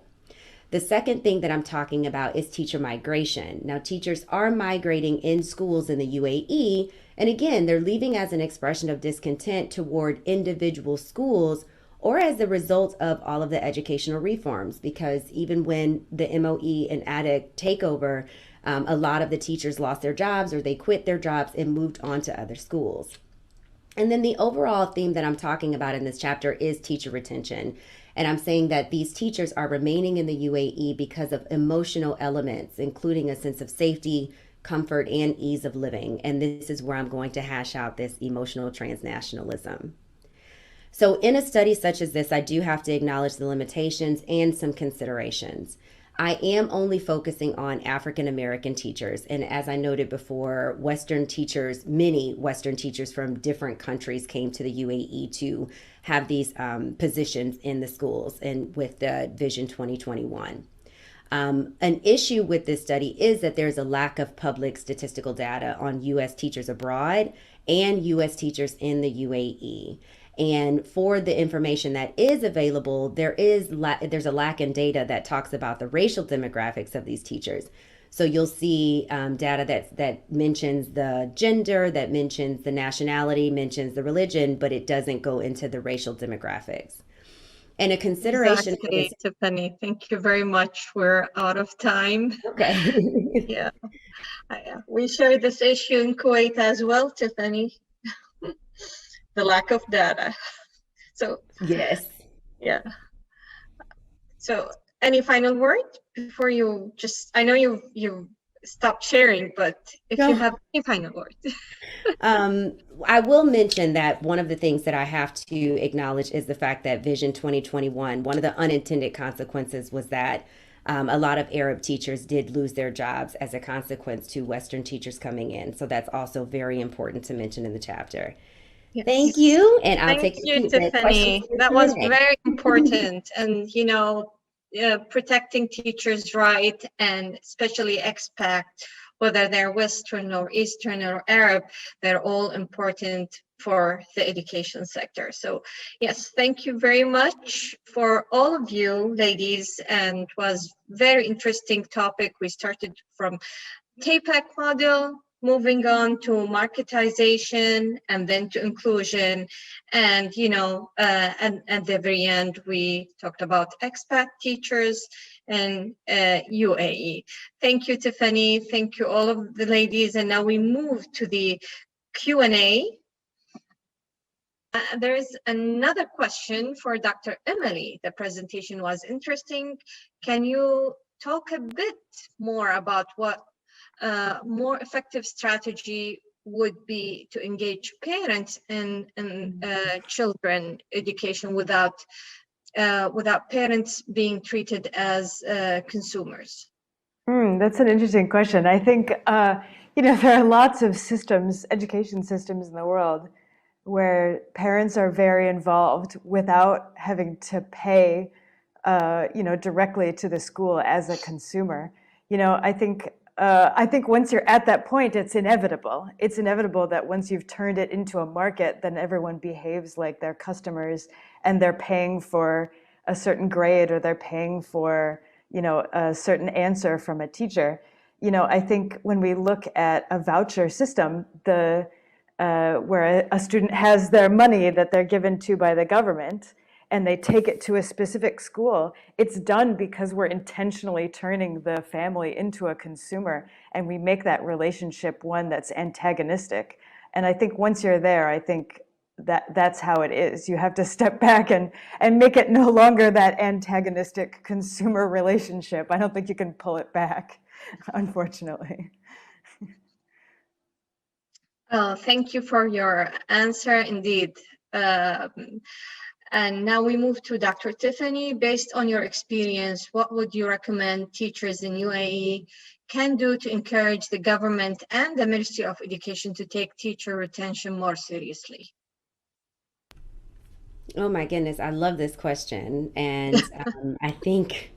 The second thing that I'm talking about is teacher migration. Now, teachers are migrating in schools in the UAE, and again, they're leaving as an expression of discontent toward individual schools or as a result of all of the educational reforms, because even when the MOE and ADIC take over, a lot of the teachers lost their jobs or they quit their jobs and moved on to other schools. And then the overall theme that I'm talking about in this chapter is teacher retention. And I'm saying that these teachers are remaining in the UAE because of emotional elements, including a sense of safety, comfort, and ease of living. And this is where I'm going to hash out this emotional transnationalism. So in a study such as this, I do have to acknowledge the limitations and some considerations. I am only focusing on African American teachers. And as I noted before, Western teachers, many Western teachers from different countries came to the UAE to have these positions in the schools and with the Vision 2021. An issue with this study is that there's a lack of public statistical data on U.S. teachers abroad and U.S. teachers in the UAE. And for the information that is available, there's a lack in data that talks about the racial demographics of these teachers. So you'll see data that mentions the gender, that mentions the nationality, mentions the religion, but it doesn't go into the racial demographics. And a consideration. Exactly, Tiffany. Thank you very much. We're out of time. Okay. Yeah. We share this issue in Kuwait as well, Tiffany. The lack of data. So yes. Yeah. So any final word before you I know you stopped sharing, but if you have any final word. I will mention that one of the things that I have to acknowledge is the fact that Vision 2021, one of the unintended consequences was that a lot of Arab teachers did lose their jobs as a consequence to Western teachers coming in. So that's also very important to mention in the chapter. Yes. Thank you. And I'll take you, Tiffany. That was very important. And, protecting teachers' right, and especially expat, whether they're Western or Eastern or Arab, they're all important for the education sector. So yes, thank you very much for all of you ladies, and it was very interesting topic. We started from TPACK model, moving on to marketization, and then to inclusion, and and at the very end we talked about expat teachers and UAE. Thank you, Tiffany. Thank you all of the ladies. And now we move to the Q&A. There is another question for Dr. Emily. The presentation was interesting. Can you talk a bit more about what more effective strategy would be to engage parents in children education without parents being treated as consumers? That's an interesting question. I think there are lots of education systems in the world where parents are very involved without having to pay directly to the school as a consumer. I think once you're at that point, it's inevitable. It's inevitable that once you've turned it into a market, then everyone behaves like they're customers, and they're paying for a certain grade, or they're paying for, a certain answer from a teacher. I think when we look at a voucher system, where a student has their money that they're given to by the government, and they take it to a specific school, it's done because we're intentionally turning the family into a consumer, and we make that relationship one that's antagonistic. And I think once you're there, I think that's how it is. You have to step back and make it no longer that antagonistic consumer relationship. I don't think you can pull it back, unfortunately. Thank you for your answer, indeed. And now we move to Dr. Tiffany. Based on your experience, what would you recommend teachers in UAE can do to encourage the government and the Ministry of Education to take teacher retention more seriously? Oh my goodness, I love this question. And I think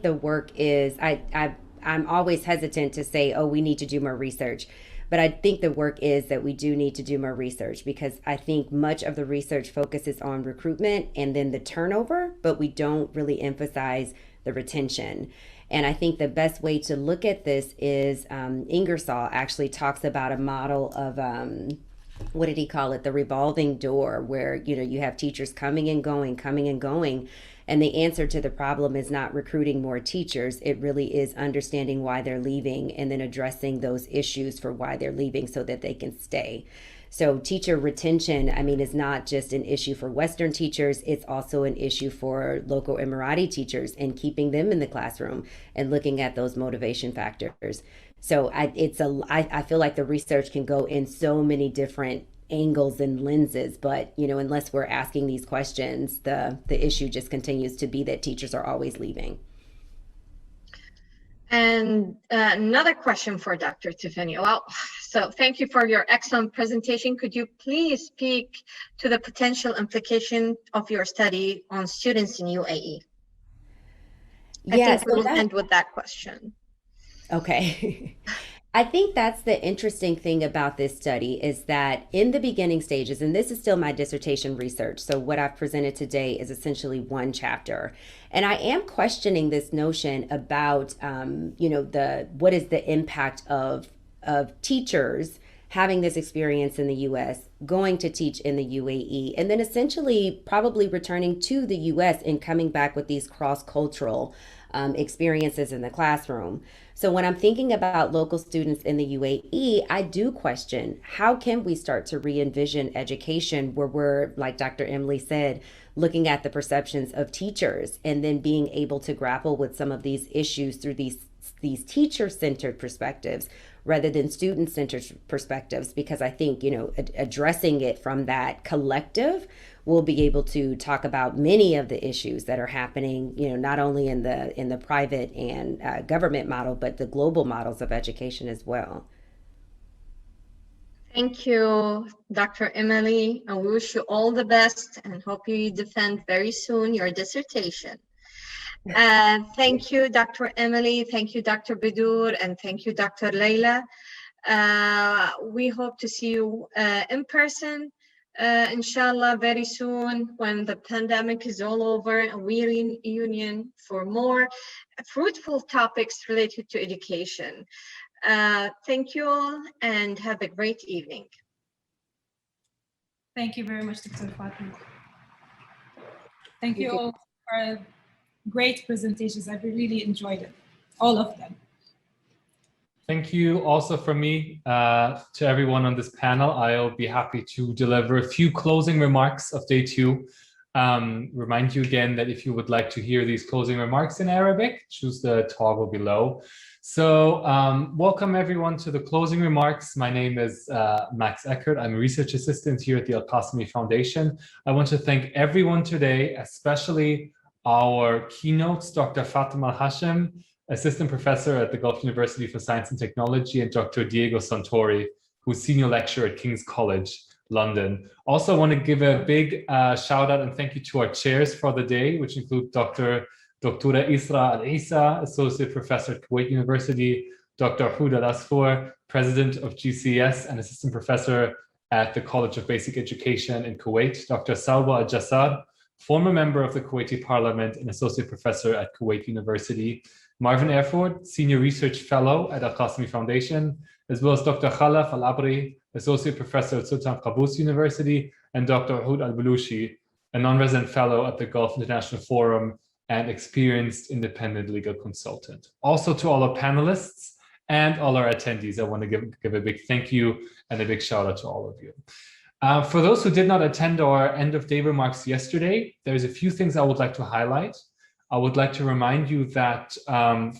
the work is, I'm always hesitant to say, oh, we need to do more research. But I think the work is that we do need to do more research, because I think much of the research focuses on recruitment and then the turnover, but we don't really emphasize the retention. And I think the best way to look at this is Ingersoll actually talks about a model of, what did he call it? The revolving door, where, you have teachers coming and going. And the answer to the problem is not recruiting more teachers. It really is understanding why they're leaving and then addressing those issues for why they're leaving so that they can stay. So teacher retention, is not just an issue for Western teachers. It's also an issue for local Emirati teachers, and keeping them in the classroom and looking at those motivation factors. So I feel like the research can go in so many different angles and lenses, but unless we're asking these questions, the issue just continues to be that teachers are always leaving. And another question for Dr. Tiffany. Well, so thank you for your excellent presentation. Could you please speak to the potential implication of your study on students in UAE? Yes, I think we'll end with that question. Okay. I think that's the interesting thing about this study is that in the beginning stages, and this is still my dissertation research, so what I've presented today is essentially one chapter. And I am questioning this notion about, what is the impact of teachers having this experience in the US, going to teach in the UAE, and then essentially probably returning to the US and coming back with these cross-cultural experiences in the classroom. So when I'm thinking about local students in the UAE, I do question, how can we start to re-envision education where we're, like Dr. Emily said, looking at the perceptions of teachers and then being able to grapple with some of these issues through these teacher-centered perspectives rather than student-centered perspectives, because I think, addressing it from that collective, we'll be able to talk about many of the issues that are happening, not only in the private and government model, but the global models of education as well. Thank you, Dr. Emily. I wish you all the best and hope you defend very soon your dissertation. Thank you, Dr. Emily. Thank you, Dr. Bedoor, and thank you, Dr. Laila. We hope to see you in person, inshallah, very soon when the pandemic is all over and we're in union for more fruitful topics related to education. Thank you all and have a great evening. Thank you very much, Dr. Fatimah. Thank you all for great presentations. I've really enjoyed it, all of them. Thank you also from me to everyone on this panel. I'll be happy to deliver a few closing remarks of day 2. Remind you again that if you would like to hear these closing remarks in Arabic, choose the toggle below. So welcome everyone to the closing remarks. My name is Max Eckert. I'm a research assistant here at the Alazemi Foundation. I want to thank everyone today, especially our keynotes, Dr. Fatimah Alhashem, assistant professor at the Gulf University for Science and Technology, and Dr. Diego Santori, who's senior lecturer at King's College, London. Also want to give a big shout out and thank you to our chairs for the day, which include Dr. Isra Al-Isa, associate professor at Kuwait University, Dr. Hood Al-Asfour, president of GCES and assistant professor at the College of Basic Education in Kuwait, Dr. Salwa Al-Jassar, former member of the Kuwaiti Parliament and associate professor at Kuwait University, Marvin Erford, senior research fellow at Alhasemi Foundation, as well as Dr. Khalaf Al-Abri, associate professor at Sultan Qaboos University, and Dr. Hood Al-Balushi, a non-resident fellow at the Gulf International Forum and experienced independent legal consultant. Also to all our panelists and all our attendees, I want to give a big thank you and a big shout out to all of you. For those who did not attend our end of day remarks yesterday, there's a few things I would like to highlight. I would like to remind you that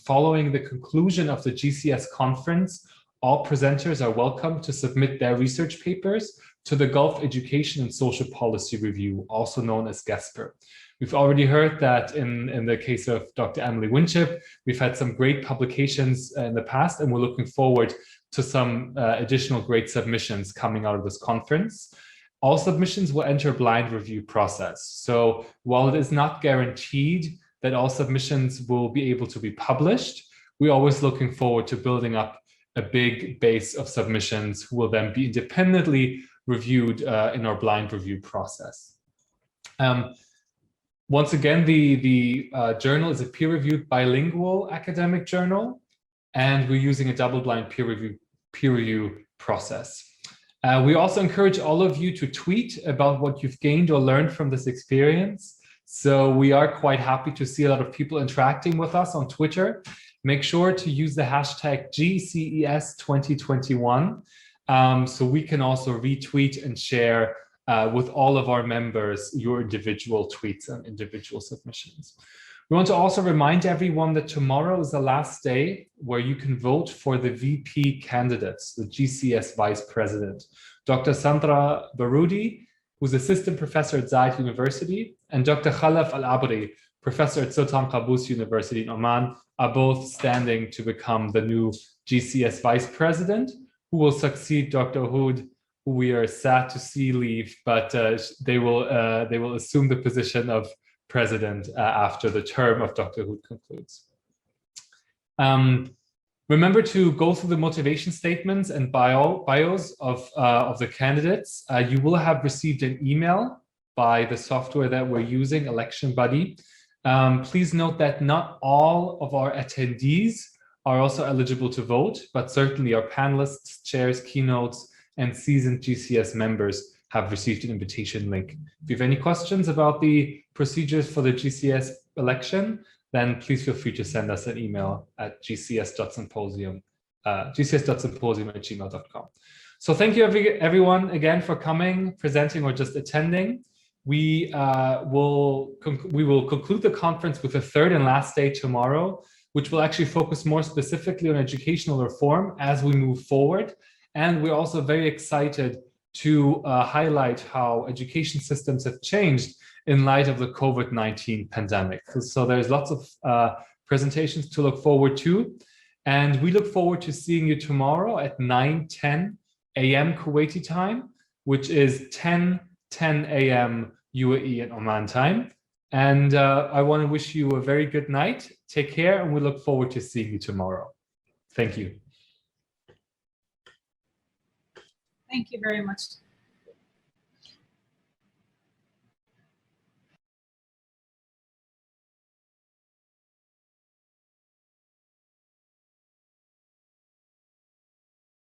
following the conclusion of the GCES conference, all presenters are welcome to submit their research papers to the Gulf Education and Social Policy Review, also known as GESPR. We've already heard that in the case of Dr. Emily Winchip, we've had some great publications in the past, and we're looking forward to some additional great submissions coming out of this conference. All submissions will enter a blind review process. So while it is not guaranteed that all submissions will be able to be published, we're always looking forward to building up a big base of submissions who will then be independently reviewed in our blind review process. Once again, the journal is a peer-reviewed bilingual academic journal, and we're using a double-blind peer review process. We also encourage all of you to tweet about what you've gained or learned from this experience. So we are quite happy to see a lot of people interacting with us on Twitter. Make sure to use the hashtag GCES 2021 so we can also retweet and share with all of our members your individual tweets and individual submissions. We want to also remind everyone that tomorrow is the last day where you can vote for the VP candidates, the GCES Vice President. Dr. Sandra Baroudi, who's assistant professor at Zayed University, and Dr. Khalaf Al-Abri, professor at Sultan Qaboos University in Oman, are both standing to become the new GCES Vice President, who will succeed Dr. Hood, who we are sad to see leave, but they will assume the position of president after the term of Dr. Hood concludes. Remember to go through the motivation statements and bios of the candidates. You will have received an email by the software that we're using, Election Buddy. Please note that not all of our attendees are also eligible to vote, but certainly our panelists, chairs, keynotes, and seasoned GCES members have received an invitation link. If you have any questions about the procedures for the GCES election, then please feel free to send us an email at gcs.symposium@gmail.com. So thank you everyone again for coming, presenting, or just attending. We will conclude the conference with a third and last day tomorrow, which will actually focus more specifically on educational reform as we move forward. And we're also very excited to highlight how education systems have changed in light of the COVID-19 pandemic. So there's lots of presentations to look forward to. And we look forward to seeing you tomorrow at 9:10 a.m. Kuwaiti time, which is 10:10 a.m. UAE and Oman time. And I want to wish you a very good night. Take care, and we look forward to seeing you tomorrow. Thank you. Thank you very much.